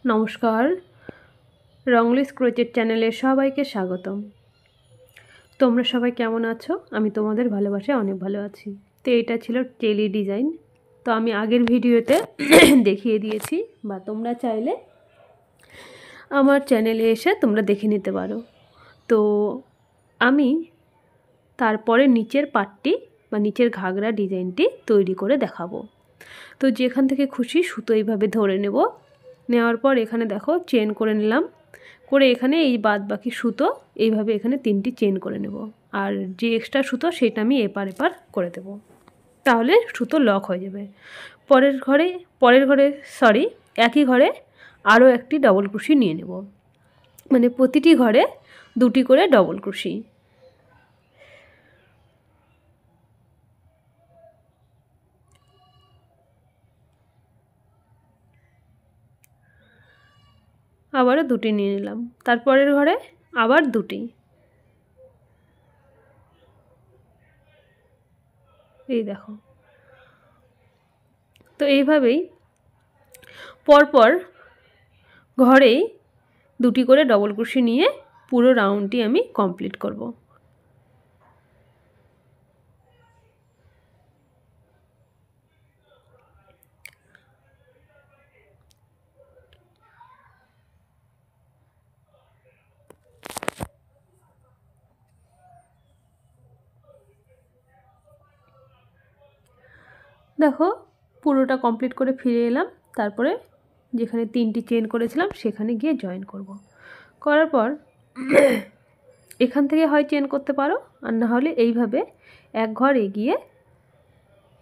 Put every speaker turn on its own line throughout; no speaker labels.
নমস্কার, রংলিস ক্রোচেট চ্যানেলে সবাইকে স্বাগতম। তোমরা সবাই কেমন আছো? আমি তোমাদের ভালোবাসায় অনেক ভালো আছি। তো এটা ছিল টেলি ডিজাইন। তো আমি আগের ভিডিওতে দেখিয়ে দিয়েছি, বা তোমরা চাইলে আমার চ্যানেলে এসে তোমরা দেখে নিতে পারো। তো আমি তারপরে নিচের পাটটি বা নিচের ঘাগরা ডিজাইনটি তৈরি করে দেখাবো। তো যেখান থেকে খুশি সুতো এইভাবে ধরে নেওয়ার পর এখানে দেখো চেন করে নিলাম, করে এখানে এই বাদ বাকি সুতো এইভাবে এখানে 3টি চেন করে নেব, আর যে এক্সট্রা সুতো সেটা আমি এপার করে দেব, তাহলে সুতো লক হয়ে যাবে। একই ঘরে আরও একটি ডবল ক্রোশি নিয়ে নেব, মানে প্রতিটি ঘরে 2টি করে ডবল ক্রোশি। আবারও 2টি নিয়ে নিলাম, তারপরের ঘরে আবার 2টি। এই দেখো, তো এইভাবেই পরপর ঘরেই 2টি করে ডবল ক্রোশি নিয়ে পুরো রাউন্ডটি আমি কমপ্লিট করব। দেখো পুরোটা কমপ্লিট করে ফিরে এলাম, তারপরে যেখানে 3টি চেন করেছিলাম সেখানে গিয়ে জয়েন করব। করার পর এখান থেকে হয় চেন করতে পারো, আর না হলে এইভাবে এক ঘর এগিয়ে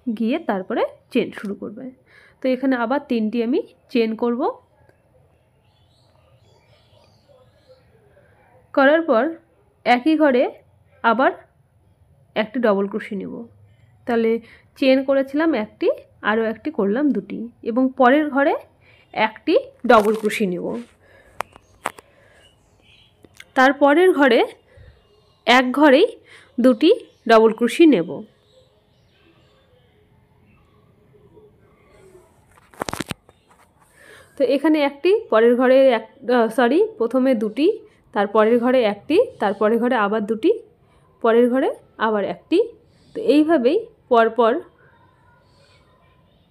গিয়ে তারপরে চেন শুরু করবে। তো এখানে আবার 3টি আমি চেন করব। করার পর একই ঘরে আবার একটি ডবল ক্রোশি নেব, তাহলে চেন করেছিলাম একটি, আরও একটি করলাম 2টি, এবং পরের ঘরে একটি ডবল ক্রোশি নেব। তারপরের ঘরে এক ঘরেই 2টি ডবল ক্রোশি নেব। তো এখানে একটি, পরের ঘরে প্রথমে 2টি, তারপরের ঘরে একটি, তারপরের ঘরে আবার 2টি, পরের ঘরে আবার একটি। তো এইভাবেই পরপর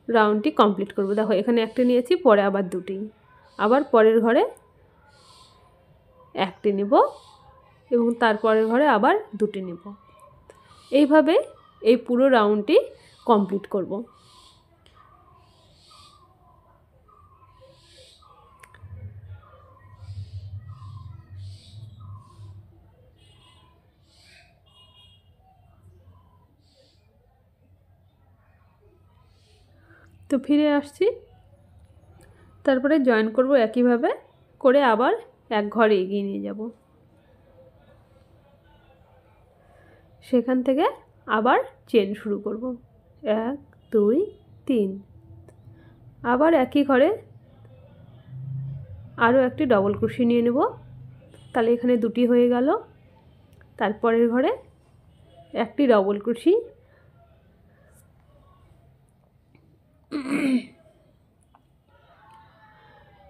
রাউন্ডটি কমপ্লিট করব। দেখো এখানে একটি নিয়েছি, পরে আবার 2টি, আবার পরের ঘরে একটি নেব, এবং তারপরের ঘরে আবার 2টি নেব। এইভাবে এই পুরো রাউন্ডটি কমপ্লিট করব। তো ফিরে আসছি, তারপরে জয়েন করব একইভাবে করে, আবার এক ঘর এগিয়ে নিয়ে যাব। সেখান থেকে আবার চেন শুরু করব, 1 2 3। আবার একই ঘরে আরও একটি ডবল ক্রোশি নিয়ে নেব, তাহলে এখানে 2টি হয়ে গেল। তারপরের ঘরে একটি ডবল ক্রোশি,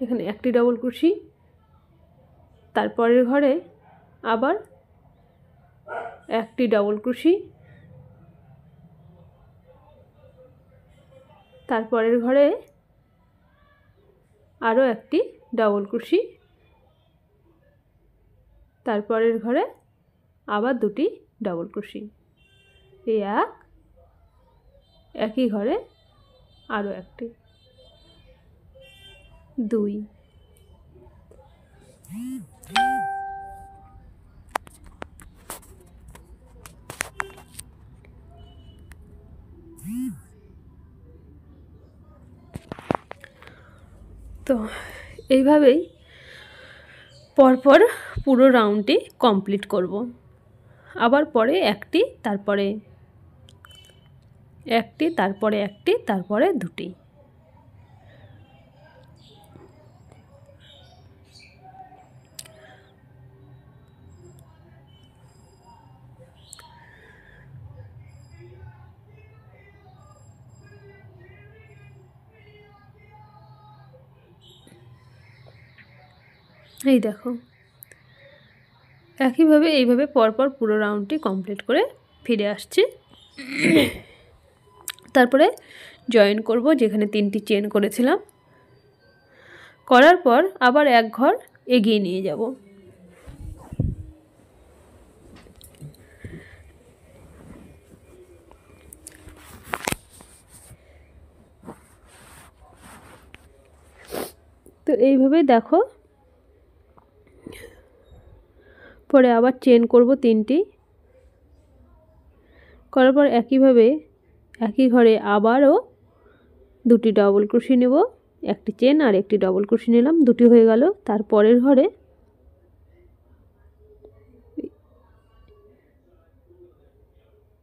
এখানে একটি ডবল ক্রোশি, তারপরের ঘরে আবার একটি ডবল ক্রোশি, তারপরের ঘরে আরও একটি ডবল ক্রোশি, তারপরের ঘরে আবার 2টি ডবল ক্রোশি। এই একই ঘরে আরও একটি, 2। তো এইভাবেই পরপর পুরো রাউন্ডটি কমপ্লিট করব। আবার পরে একটি, তারপরে একটি, তারপরে একটি, তারপরে 2টি। এই দেখো, একইভাবে এইভাবে পরপর পুরো রাউন্ডটি কমপ্লিট করে ফিরে আসছি। তারপরে জয়েন করব যেখানে 3টি চেন করেছিলাম, করার পর আবার এক ঘর এগিয়ে নিয়ে যাব। তো এইভাবে দেখো, পরে আবার চেন করব 3টি, করার পর একইভাবে একই ঘরে আবারও 2টি ডবল ক্রোশি নেব, একটি চেন আর একটি ডবল ক্রোশি নিলাম, 2টি হয়ে গেল। তারপরের ঘরে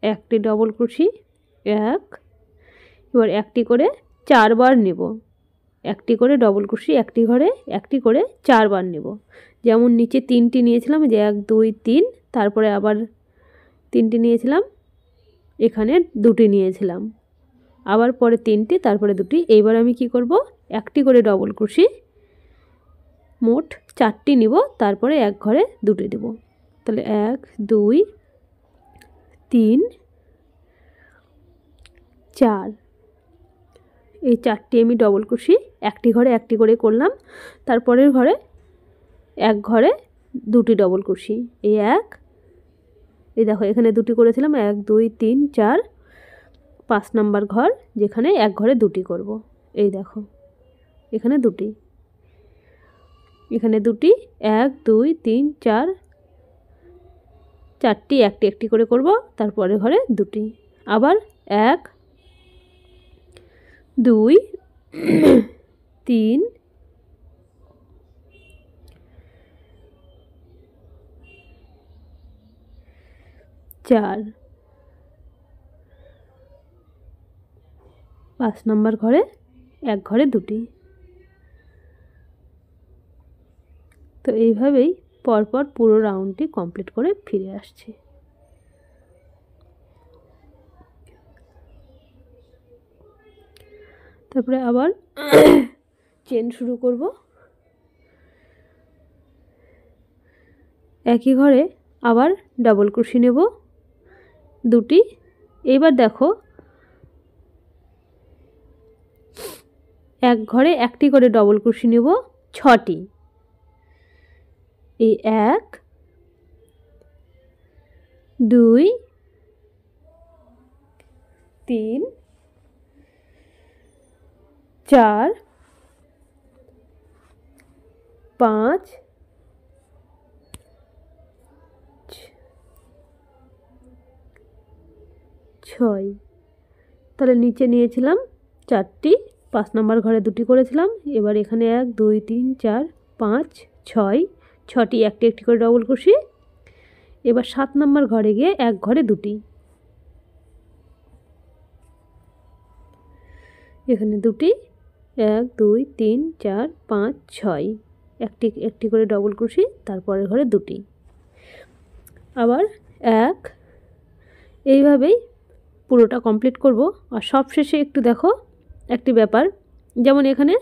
একটি ডবল ক্রোশি, এক, এবার একটি করে 4 বার নেব, একটি করে ডবল ক্রোশি একটি ঘরে একটি করে 4 বার নেব। যেমন নিচে 3টি নিয়েছিলাম, যে 1 2 3, তারপরে আবার 3টি নিয়েছিলাম, এখানে 2টি নিয়েছিলাম, আবার পরে 3টি, তারপরে 2টি। এইবার আমি কি করব, একটি করে ডবল ক্রোশি, মোট 4টি নিব, তারপরে এক ঘরে 2টি দেব। তাহলে 1 2 3 4, এই 4টি আমি ডবল ক্রোশি একটি ঘরে একটি করে করলাম। তারপরের ঘরে এক ঘরে 2টি ডবল ক্রোশি, এই এক, এই দেখো এখানে 2টি করেছিলাম, 1 2 3 4, 5 নাম্বার ঘর যেখানে এক ঘরে 2টি করব। এই দেখো এখানে 2টি, এখানে 2টি, 1 2 3 4, 4টি একটি একটি করে করব, তারপরে ঘরে 2টি, আবার 1 2 3 4, 5 নাম্বার ঘরে এক ঘরে 2টি। তো এইভাবেই পরপর পুরো রাউন্ডটি কমপ্লিট করে ফিরে আসছি। তারপরে আবার চেন শুরু করব, একই ঘরে আবার ডাবল ক্রোশি নেব 2টি। এইবার দেখো এক ঘরে একটি করে ডবল ক্রোশি নেব 6টি, এই 1 2 3 4 5 6, তাহলে নিচে নিয়েছিলাম 4টি, 5 নাম্বার ঘরে 2টি করেছিলাম, এবার এখানে 1 2 3 4 5 6, 6টি একটি একটি করে ডবল ক্রোশি। এবার 7 নাম্বার ঘরে গিয়ে এক ঘরে 2টি, এখানে 2টি, 1 2 3 4 5 6, একটি একটি করে ডবল ক্রোশি, তারপরের ঘরে 2টি, আবার 1, এইভাবেই পুরোটা কমপ্লিট করব। আর সবশেষে একটু দেখো একটি ব্যাপার, যেমন এখানে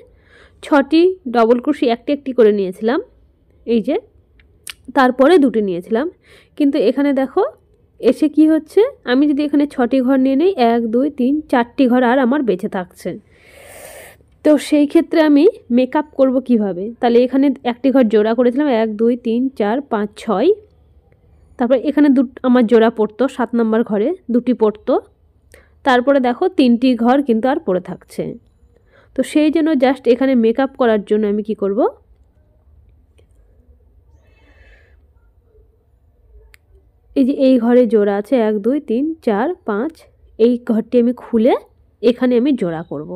6টি ডবল ক্রোশি একটি একটি করে নিয়েছিলাম, এই যে, তারপরে 2টি নিয়েছিলাম, কিন্তু এখানে দেখো এসে কি হচ্ছে, আমি যদি এখানে 6টি ঘর নিয়ে নিই, 1 2 3 4টি ঘর আর আমার বেঁচে থাকছে। তো সেই ক্ষেত্রে আমি মেকআপ করব কিভাবে, তাহলে এখানে একটি ঘর জোড়া করেছিলাম, 1 2 3 4 5 6, তারপর এখানে আমার জোড়া পড়তো 7 নাম্বার ঘরে 2টি পড়তো, তারপরে দেখো 3টি ঘর কিন্তু আর পড়ে থাকছে। তো সেই জন্য জাস্ট এখানে মেকআপ করার জন্য আমি কি করব, এই যে এই ঘরে জোড়া আছে 1 2 3 4 5, এই ঘরটি আমি খুলে এখানে আমি জোড়া করব।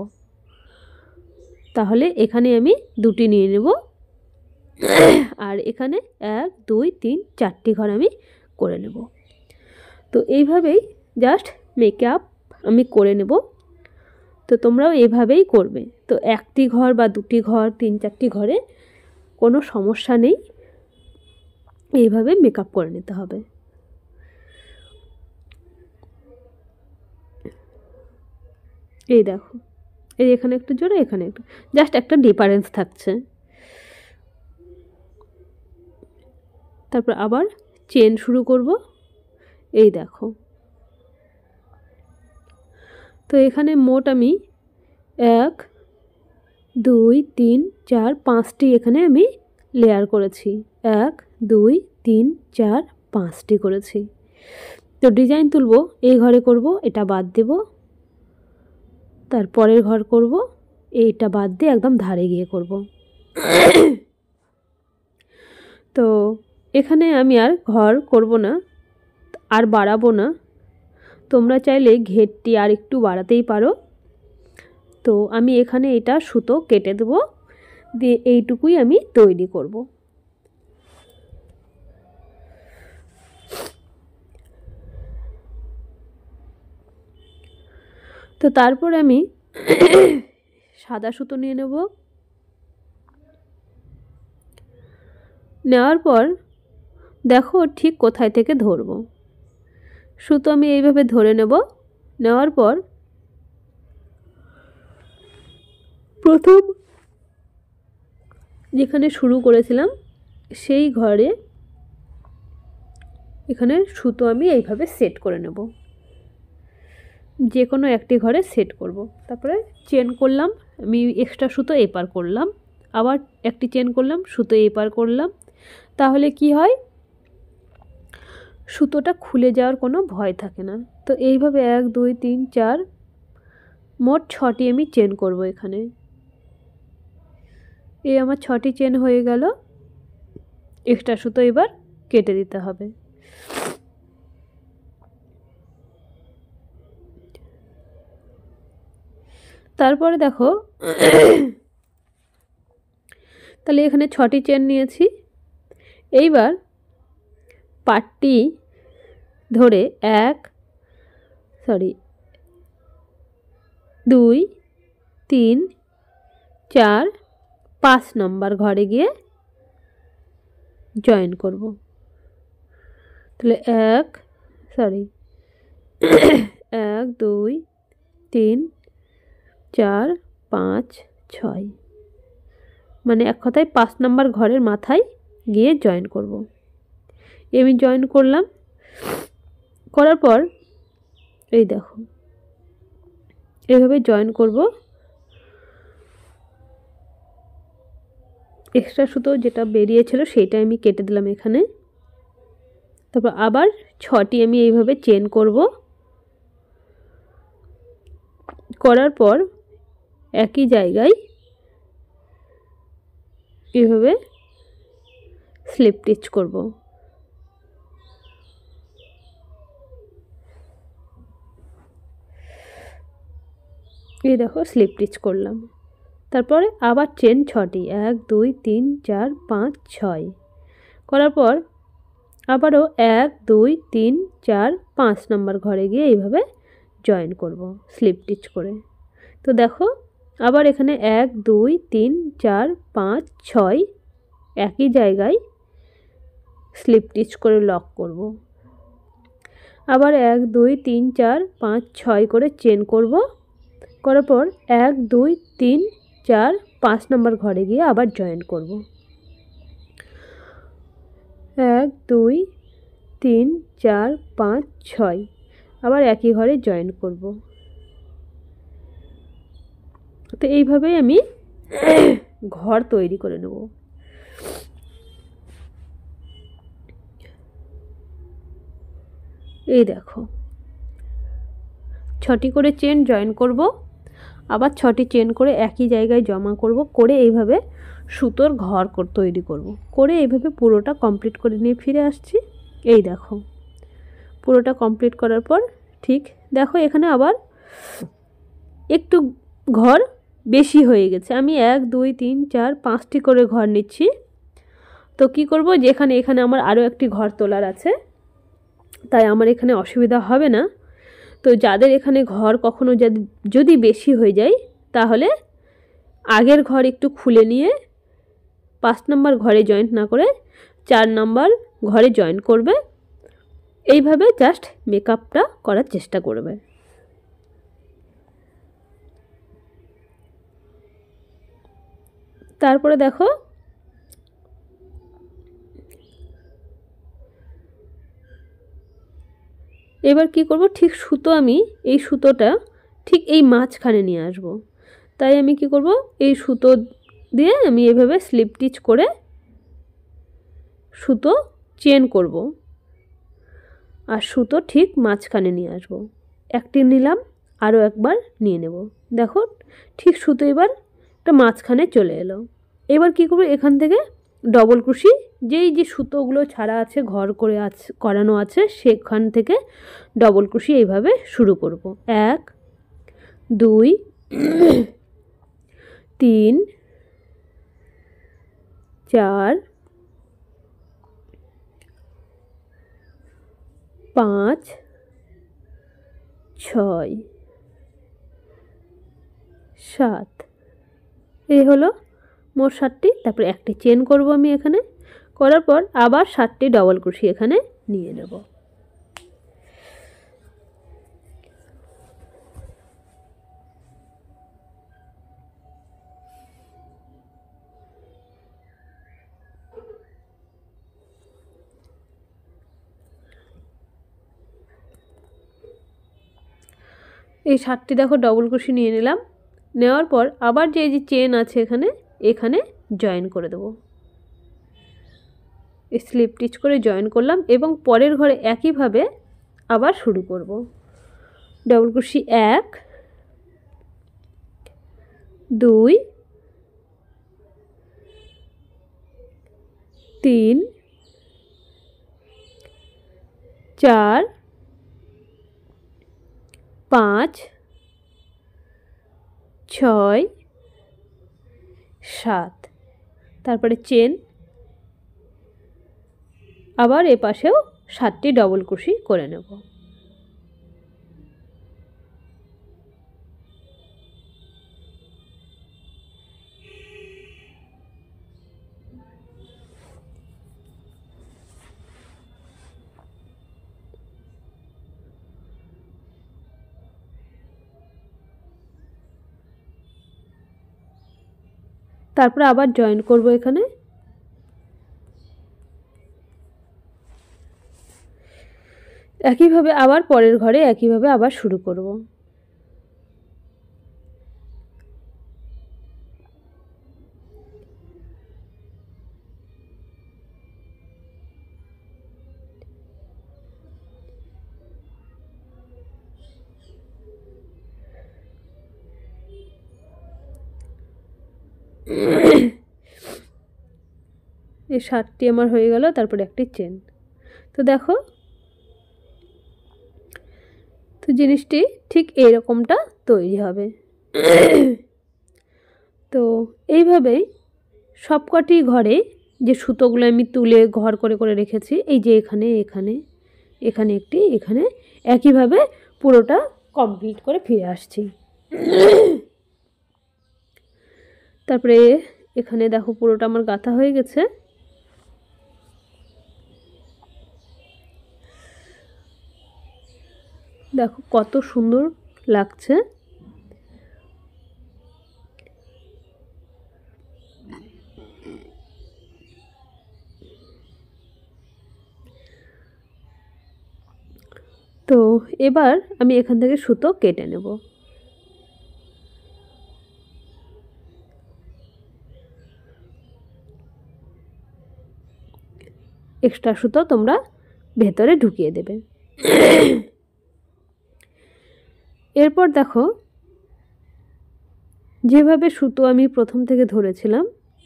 তাহলে এখানে আমি 2টি নিয়ে নেব, আর এখানে 1 2 3 4টি ঘর আমি করে নেব। তো এইভাবেই জাস্ট মেকআপ আমি করে নেব। তো তোমরাও এইভাবেই করবে। তো একটি ঘর বা 2টি ঘর 3 4টি ঘরে কোনো সমস্যা নেই, এইভাবে মেকআপ করে নিতে হবে। এই দেখো, এই এখানে একটু জোড়া, এখানে একটু, জাস্ট একটা ডিফারেন্স থাকছে। তারপর আবার চেন শুরু করব। এই দেখো, তো এখানে মোট আমি 1 2 3 4 5টি এখানে আমি লেয়ার করেছি। 1 2 3 4 5টি করেছি। তো ডিজাইন তুলব, এই ঘরে করব, এটা বাদ দেব, তারপরের ঘর করব, এইটা বাদ দিয়ে একদম ধারে গিয়ে করব। তো এখানে আমি আর ঘর করব না, আর বাড়াবো না। তোমরা চাইলে ঘেরটি আর একটু বাড়াতেই পারো। তো আমি এখানে এটা সুতো কেটে দেব, দিয়ে এইটুকুই আমি তৈরি করব। তো তারপর আমি সাদা সুতো নিয়ে নেব। নেওয়ার পর দেখো ঠিক কোথায় থেকে ধরব। সুতো আমি এইভাবে ধরে নেব। নেওয়ার পর প্রথম যেখানে শুরু করেছিলাম সেই ঘরে এখানে সুতো আমি এইভাবে সেট করে নেব, যে কোনো একটি ঘরে সেট করব। তারপরে চেন করলাম, আমি এক্সট্রা সুতো এপার করলাম, আবার একটি চেন করলাম, সুতো এপার করলাম। তাহলে কি হয়, সুতোটা খুলে যাওয়ার কোনো ভয় থাকে না। তো এইভাবে 1 2 3 4 মোট 6টি আমি চেন করব এখানে। এই আমার 6টি চেন হয়ে গেল। এক্সট্রা সুতো এবার কেটে দিতে হবে। তারপরে দেখো, তাহলে এখানে 6টি চেন নিয়েছি। এইবার পাটটি ধরে 2 3 4 5 নম্বর ঘরে গিয়ে জয়েন করব। তাহলে 1 2 3 4 5 6, মানে এক কথায় 5 নম্বর ঘরের মাথায় গিয়ে জয়েন করব। আমি জয়েন করলাম। করার পর এই দেখো, এভাবে জয়েন করব। এক্সট্রা সুতো যেটা বেরিয়েছিল সেইটা আমি কেটে দিলাম এখানে। তারপর আবার 6টি আমি এইভাবে চেন করব। করার পর একই জায়গায় এভাবে স্লিপ স্টিচ করব। এই দেখো স্লিপ স্টিচ করলাম। তারপরে আবার চেন 6টি, 1 2 3 4 5 6 করার পর আবারও 1 2 3 4 5 নম্বর ঘরে গিয়ে এইভাবে জয়েন করব স্লিপ স্টিচ করে। তো দেখো আবার এখানে 1 2 3 4 5 6 একই জায়গায় স্লিপ স্টিচ করে লক করব। আবার 1 2 3 4 5 6 করে চেন করব। করার পর 1 2 3 4 5 নম্বর ঘরে গিয়ে আবার জয়েন করব। 1 2 3 4 5 6 আবার একই ঘরে জয়েন করব। তো এইভাবেই আমি ঘর তৈরি করে নেব। এই দেখো 6টি করে চেন জয়েন করব, আবার 6টি চেন করে একই জায়গায় জমা করব, করে এইভাবে সুতোর ঘর তৈরি করব। করে এইভাবে পুরোটা কমপ্লিট করে নিয়ে ফিরে আসছি। এই দেখো পুরোটা কমপ্লিট করার পর ঠিক দেখো এখানে আবার একটু ঘর বেশি হয়ে গেছে। আমি 1 2 3 4 5টি করে ঘর নিচ্ছি। তো কি করব, যেখানে এখানে আমার আরও একটি ঘর তোলার আছে, তাই আমার এখানে অসুবিধা হবে না। তো যাদের এখানে ঘর কখনো যদি বেশি হয়ে যায়, তাহলে আগের ঘর একটু খুলে নিয়ে 5 নম্বর ঘরে জয়েন্ট না করে 4 নম্বর ঘরে জয়েন করবে। এইভাবে জাস্ট মেকআপটা করার চেষ্টা করবে। তারপরে দেখো এবার কি করব, ঠিক সুতো আমি এই সুতোটা ঠিক এই মাঝখানে নিয়ে আসব। তাই আমি কি করব, এই সুতো দিয়ে আমি এভাবে স্লিপ স্টিচ করে সুতো চেন করব আর সুতো ঠিক মাঝখানে নিয়ে আসব। একটি নিলাম, আরও একবার নিয়ে নেব। দেখো ঠিক সুতো এবার একটা মাঝখানে চলে এলো। এবার কি করব, এখান থেকে ডবল ক্রোশি যেই যে সুতোগুলো ছাড়া আছে ঘর করে করানো আছে সেখান থেকে ডবল ক্রোশি এইভাবে শুরু করব। 1 2 3 4 5 6 7, এই হলো মোট 7টি। তারপরে একটি চেন করব আমি এখানে, করার পর আবার 7টি ডবল ক্রোশি এখানে নিয়ে নেব। এই 7টি দেখো ডবল ক্রোশি নিয়ে নিলাম। নেওয়ার পর আবার যে এই যে চেন আছে এখানে জয়েন করে দেব। স্লিপ স্টিচ করে জয়েন করলাম এবং পরের ঘরে একইভাবে আবার শুরু করব। ডবল ক্রোশি 1 2 3 4 5 6 7, তারপরে চেন, আবার এ পাশেও 7টি ডবল ক্রোশি করে নেব। তারপরে আবার জয়েন করব এখানে। একইভাবে আবার পরের ঘরে একইভাবে আবার শুরু করব। এই 7টি আমার হয়ে গেল, তারপরে একটি চেন। তো দেখো, তো জিনিসটি ঠিক এইরকমটা তৈরি হবে। তো এইভাবেই সবকটি ঘরে যে সুতোগুলো আমি তুলে ঘর করে করে রেখেছি, এই যে এখানে এখানে এখানে একটি, এখানে একইভাবে পুরোটা কমপ্লিট করে ফিরে আসছি। তারপরে এখানে দেখো পুরোটা আমার গাঁথা হয়ে গেছে। দেখো কত সুন্দর লাগছে। তো এবার আমি এখান থেকে সুতো কেটে নেব। এক্সট্রা সুতো তোমরা ভেতরে ঢুকিয়ে দেবে। এরপর দেখো, যেভাবে সুতো আমি প্রথম থেকে ধরেছিলাম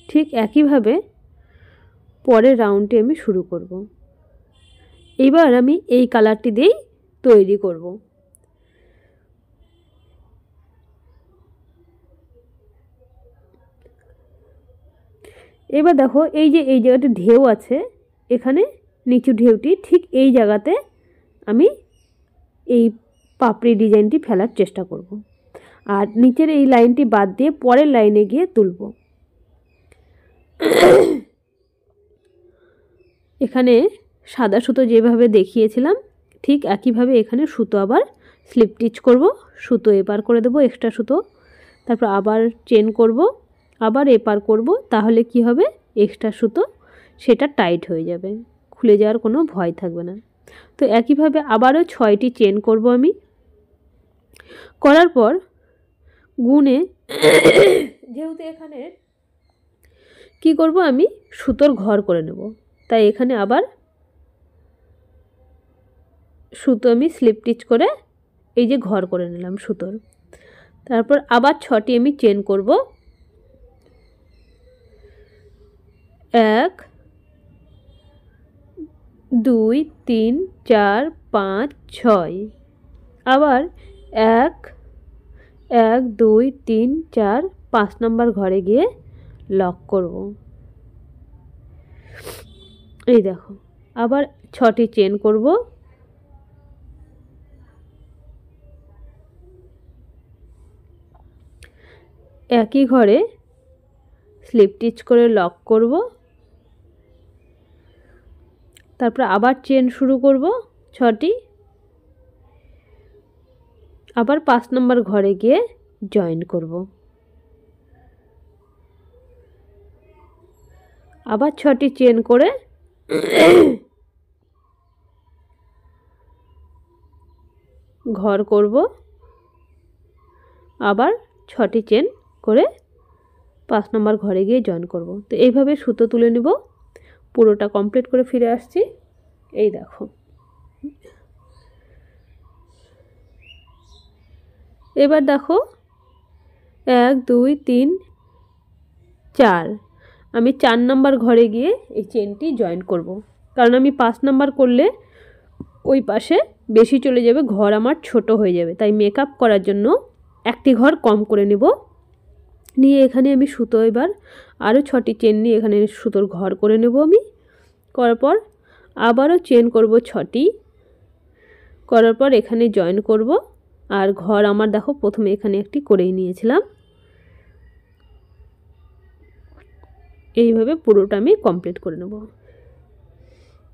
ঠিক একইভাবে পরের রাউন্ডটি আমি শুরু করব। এবার আমি এই কালারটি দিয়েই তৈরি করব। এবার দেখো, এই যে এই জায়গাটি ঢেউ আছে, এখানে নিচু ঢেউটি ঠিক এই জায়গাতে আমি এই পাপড়ি ডিজাইনটি ফেলার চেষ্টা করব। আর নিচের এই লাইনটি বাদ দিয়ে পরের লাইনে গিয়ে তুলব। এখানে সাদা সুতো যেভাবে দেখিয়েছিলাম ঠিক একইভাবে এখানে সুতো আবার স্লিপ স্টিচ করব। সুতো এপার করে দেব এক্সট্রা সুতো, তারপর আবার চেন করব, আবার এপার করব। তাহলে কি হবে, এক্সট্রা সুতো সেটা টাইট হয়ে যাবে, খুলে যাওয়ার কোনো ভয় থাকবে না। তো একইভাবে আবারও 6টি চেন করব আমি। করার পর গুনে যেহেতু এখানে কি করব আমি সুতোর ঘর করে নেব, তাই এখানে আবার সুতো আমি স্লিপ স্টিচ করে এই যে ঘর করে নিলাম সুতোর। তারপর আবার 6টি আমি চেন করব। 1 2 3 4 5 6, আবার 1 1 2 3 4 5 নম্বর ঘরে গিয়ে লক করব। এই দেখো আবার 6টি চেন করব। একই ঘরে স্লিপ স্টিচ করে লক করব। তারপর আবার চেন শুরু করব 6টি, আবার 5 নম্বর ঘরে গিয়ে জয়েন করব। আবার 6টি চেন করে ঘর করব, আবার 6টি চেন করে 5 নম্বর ঘরে গিয়ে জয়েন করব। তো এইভাবে সুতো তুলে নেব। পুরোটা কমপ্লিট করে ফিরে আসছি। এই দেখো এবার দেখো 1 2 3 4, আমি 4 নম্বর ঘরে গিয়ে এই চেনটি জয়েন করব, কারণ আমি 5 নম্বর করলে ওই পাশে বেশি চলে যাবে, ঘর আমার ছোট হয়ে যাবে। তাই মেকআপ করার জন্য একটি ঘর কম করে নেব। নিয়ে এখানে আমি সুতো এবার আরও 6টি চেন নিয়ে এখানে সুতোর ঘর করে নেব আমি। করার পর আবারও চেন করব 6টি, করার পর এখানে জয়েন করব। আর ঘর আমার দেখো প্রথমে এখানে একটি করেই নিয়েছিলাম। এইভাবে পুরোটা আমি কমপ্লিট করে নেব।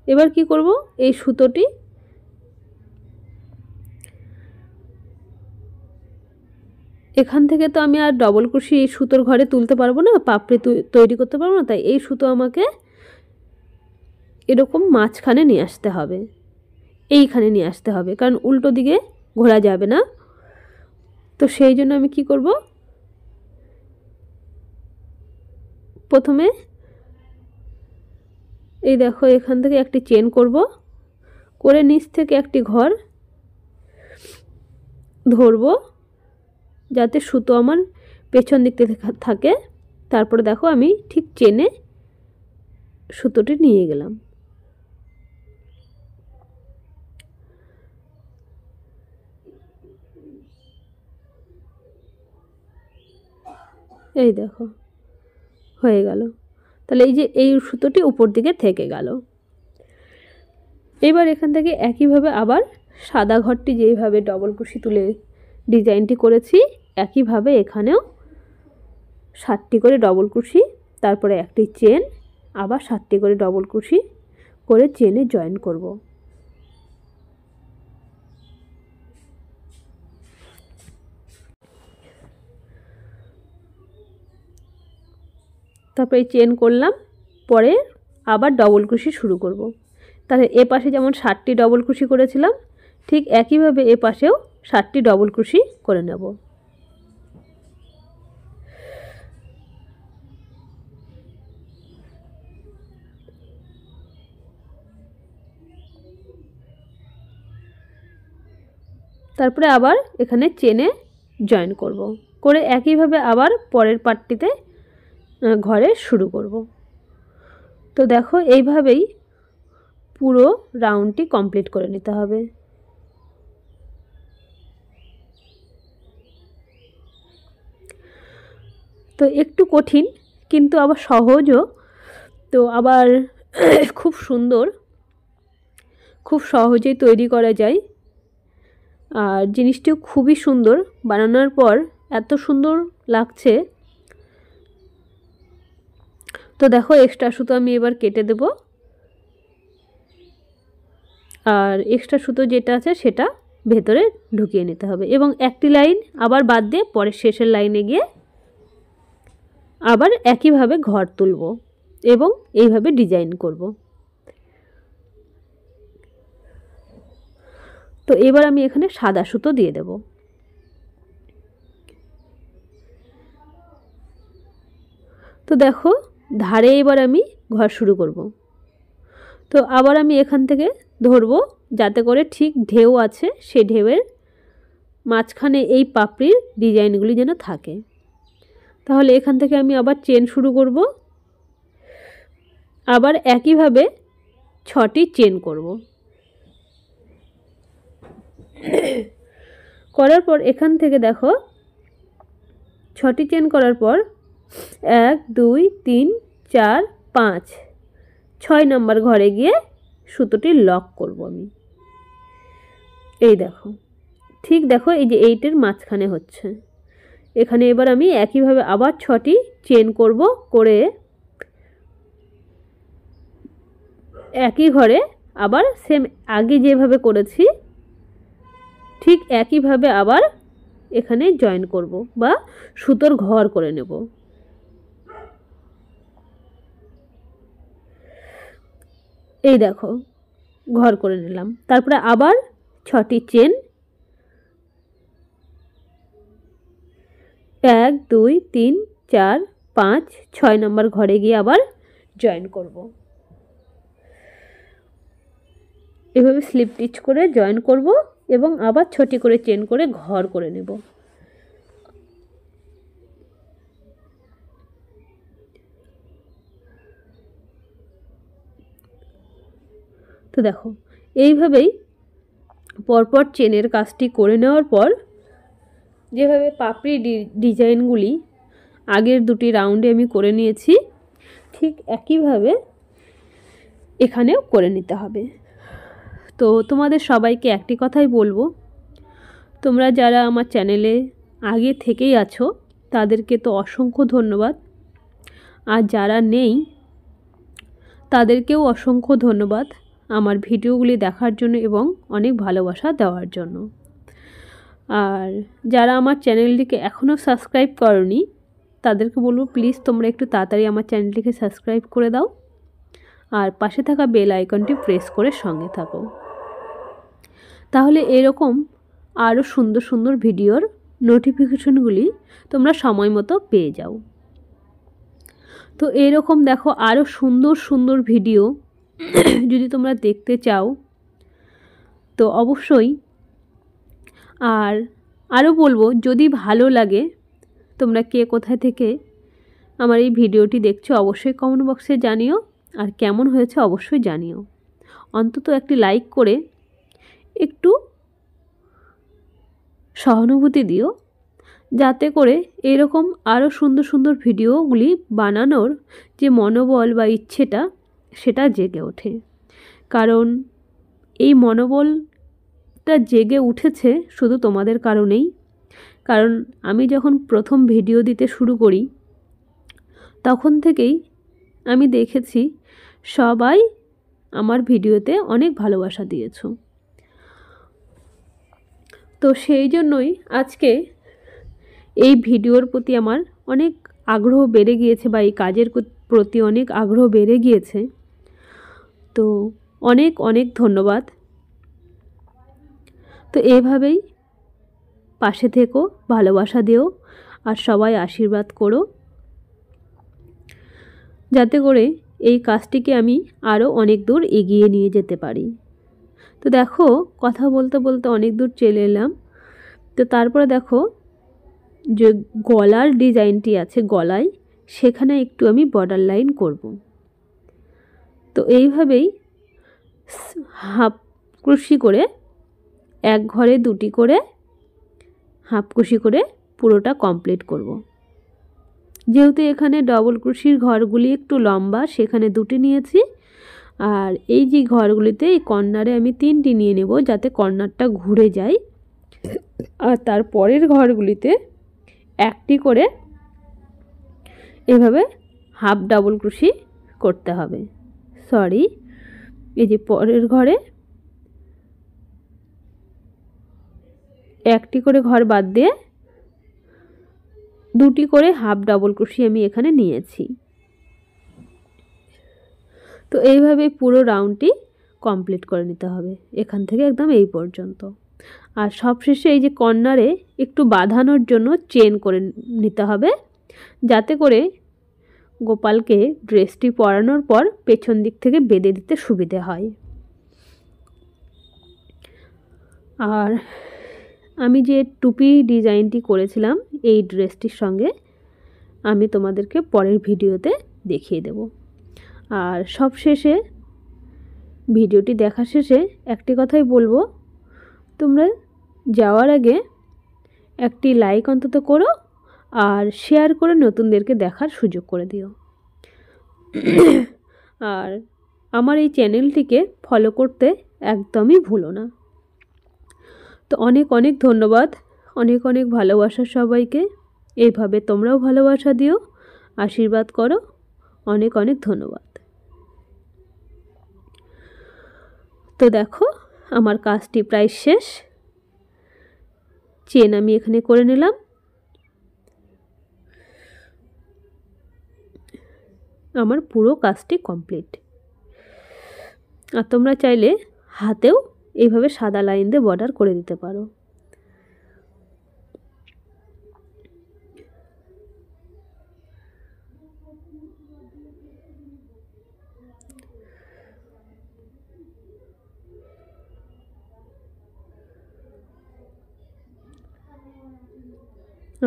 এবার কি করব, এই সুতোটি এখান থেকে তো আমি আর ডবল ক্রোশে এই সুতোর ঘরে তুলতে পারবো না, পাপড়ি তৈরি করতে পারবো না। তাই এই সুতো আমাকে এরকম মাঝখানে নিয়ে আসতে হবে, এইখানে নিয়ে আসতে হবে, কারণ উল্টো দিকে ঘোরা যাবে না। তো সেই জন্য আমি কি করব, প্রথমে এই দেখো এখান থেকে একটি চেন করব, করে নিচ থেকে একটি ঘর ধরব যাতে সুতো আমার পেছন দিক থেকে থাকে। তারপরে দেখো আমি ঠিক চেনে সুতোটি নিয়ে গেলাম। এই দেখো হয়ে গেল। তাহলে এই যে এই সুতোটি উপর দিকে থেকে গেল। এবার এখান থেকে একইভাবে আবার সাদা ঘরটি যেইভাবে ডবল কুশি তুলে ডিজাইনটি করেছি, একইভাবে এখানেও 7টি করে ডবল কুশি, তারপরে একটি চেন, আবার 7টি করে ডবল কুশি করে চেনে জয়েন করব। তারপরে চেন করলাম, পরে আবার ডবল কুশি শুরু করব। তাহলে এ পাশে যেমন 7টি ডবল কুশি করেছিলাম, ঠিক একইভাবে এ পাশেও 7টি ডবল কুশি করে নেব। তারপরে আবার এখানে চেনে জয়েন করব, করে একইভাবে আবার পরের পার্টটিতে ঘরে শুরু করব। তো দেখো এইভাবেই পুরো রাউন্ডটি কমপ্লিট করে নিতে হবে। তো একটু কঠিন কিন্তু আবার সহজও, তো আবার খুব সুন্দর, খুব সহজেই তৈরি করা যায়। আর জিনিসটিও খুবই সুন্দর, বানানোর পর এত সুন্দর লাগছে। তো দেখো এক্সট্রা সুতো আমি এবার কেটে দেব, আর এক্সট্রা সুতো যেটা আছে সেটা ভেতরে ঢুকিয়ে নিতে হবে, এবং একটি লাইন আবার বাদ দিয়ে পরের শেষের লাইনে গিয়ে আবার একইভাবে ঘর তুলব এবং এইভাবে ডিজাইন করব। তো এবার আমি এখানে সাদা সুতো দিয়ে দেব। তো দেখো ধারে এবার আমি ঘর শুরু করব। তো আবার আমি এখান থেকে ধরবো যাতে করে ঠিক ঢেউ আছে সেই ঢেউয়ের মাঝখানে এই পাপড়ির ডিজাইনগুলি যেন থাকে। তাহলে এখান থেকে আমি আবার চেন শুরু করব। আবার একইভাবে 6টি চেন করব। করার পর এখান থেকে দেখো 6টি চেন করার পর 1 2 3 4 5 6 নম্বর ঘরে গিয়ে সুতোটি লক করব আমি। এই দেখো, ঠিক দেখো এই যে 8-এর মাঝখানে হচ্ছে। এখানে এবার আমি একইভাবে আবার 6টি চেন করব, করে একই ঘরে আবার সেম আগে যেভাবে করেছি ঠিক একইভাবে আবার এখানে জয়েন করব বা সুতোর ঘর করে নেব। এই দেখো ঘর করে নিলাম। তারপরে আবার 6টি চেন, 1 2 3 4 5 6 নম্বর ঘরে গিয়ে আবার জয়েন করব। এভাবে স্লিপ স্টিচ করে জয়েন করব এবং আবার 6টি করে চেন করে ঘর করে নেব। তো দেখো এইভাবেই পরপর চেনের কাজটি করে নেওয়ার পর যেভাবে পাপড়ি ডিজাইনগুলি আগের 2টি রাউন্ডে আমি করে নিয়েছি ঠিক একইভাবে এখানেও করে নিতে হবে। তো তোমাদের সবাইকে একটি কথাই বলবো, তোমরা যারা আমার চ্যানেলে আগে থেকেই আছো তাদেরকে তো অসংখ্য ধন্যবাদ, আর যারা নেই তাদেরকেও অসংখ্য ধন্যবাদ আমার ভিডিওগুলি দেখার জন্য এবং অনেক ভালোবাসা দেওয়ার জন্য। আর যারা আমার চ্যানেলটিকে এখনও সাবস্ক্রাইব করনি তাদেরকে বলবো প্লিজ তোমরা একটু তাড়াতাড়ি আমার চ্যানেলটিকে সাবস্ক্রাইব করে দাও আর পাশে থাকা বেল আইকনটি প্রেস করে সঙ্গে থাকো। তাহলে এরকম আরও সুন্দর সুন্দর ভিডিওর নোটিফিকেশনগুলি তোমরা সময় মতো পেয়ে যাও। তো এরকম দেখো আরও সুন্দর সুন্দর ভিডিও যদি তোমরা দেখতে চাও তো অবশ্যই, আর আরও বলবো যদি ভালো লাগে তোমরা কে কোথায় থেকে আমার এই ভিডিওটি দেখছো অবশ্যই কমেন্ট বক্সে জানিও, আর কেমন হয়েছে অবশ্যই জানিও। অন্তত একটি লাইক করে একটু সহানুভূতি দিও যাতে করে এরকম আরও সুন্দর সুন্দর ভিডিওগুলি বানানোর যে মনোবল বা ইচ্ছেটা সেটা জেগে ওঠে। কারণ এই মনোবলটা জেগে উঠেছে শুধু তোমাদের কারণেই। কারণ আমি যখন প্রথম ভিডিও দিতে শুরু করি তখন থেকেই আমি দেখেছি সবাই আমার ভিডিওতে অনেক ভালোবাসা দিয়েছো। তো সেই জন্যই আজকে এই ভিডিওর প্রতি আমার অনেক আগ্রহ বেড়ে গিয়েছে বা এই কাজের প্রতি অনেক আগ্রহ বেড়ে গিয়েছে। তো অনেক অনেক ধন্যবাদ। তো এভাবেই পাশে থেকো, ভালোবাসা দিও আর সবাই আশীর্বাদ করো যাতে করে এই কাজটিকে আমি আরও অনেক দূর এগিয়ে নিয়ে যেতে পারি। তো দেখো কথা বলতে বলতে অনেক দূর চলে এলাম। তো তারপরে দেখো যে গলার ডিজাইনটি আছে গলায় সেখানে একটু আমি বর্ডার লাইন করব। তো এইভাবেই হাফ কুশি করে এক ঘরে 2টি করে হাফ কুশি করে পুরোটা কমপ্লিট করব। যেহেতু এখানে ডবল কুশির ঘরগুলি একটু লম্বা সেখানে 2টি নিয়েছি, আর এই যে ঘরগুলিতে এই কর্নারে আমি 3টি নিয়ে নেব যাতে কর্নারটা ঘুরে যায়, আর তার পরের ঘরগুলিতে 1টি করে এভাবে হাফ ডাবল ক্রোশি করতে হবে। সরি, এই যে পরের ঘরে 1টি করে ঘর বাদ দিয়ে 2টি করে হাফ ডাবল ক্রোশি আমি এখানে নিয়েছি। তো এইভাবে পুরো রাউন্ডটি কমপ্লিট করে নিতে হবে, এখান থেকে একদম এই পর্যন্ত। আর সবশেষে এই যে কর্নারে একটু বাঁধানোর জন্য চেন করে নিতে হবে, যাতে করে গোপালকে ড্রেসটি পরানোর পর পেছন দিক থেকে বেঁধে দিতে সুবিধে হয়। আর আমি যে টুপি ডিজাইনটি করেছিলাম এই ড্রেসটির সঙ্গে, আমি তোমাদেরকে পরের ভিডিওতে দেখিয়ে দেব। আর সবশেষে ভিডিওটি দেখা শেষে একটি কথাই বলবো, তোমরা যাওয়ার আগে একটি লাইক অন্তত করো আর শেয়ার করে নতুনদেরকে দেখার সুযোগ করে দিও। আর আমার এই চ্যানেলটিকে ফলো করতে একদমই ভুলো না। তো অনেক অনেক ধন্যবাদ, অনেক অনেক ভালোবাসা সবাইকে। এইভাবে তোমরাও ভালোবাসা দিও, আশীর্বাদ করো। অনেক অনেক ধন্যবাদ। তো দেখো আমার কাজটি প্রায় শেষ। চেন আমি এখানে করে নিলাম। আমার পুরো কাজটি কমপ্লিট। আর তোমরা চাইলে হাতেও এইভাবে সাদা লাইন দিয়ে বর্ডার করে দিতে পারো।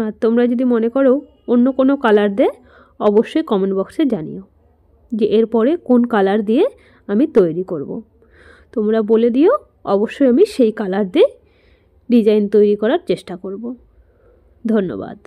আর তোমরা যদি মনে করো অন্য কোনো কালার দে, অবশ্যই কমেন্ট বক্সে জানিও যে এরপরে কোন কালার দিয়ে আমি তৈরি করব। তোমরা বলে দিও, অবশ্যই আমি সেই কালার দিয়ে ডিজাইন তৈরি করার চেষ্টা করব। ধন্যবাদ।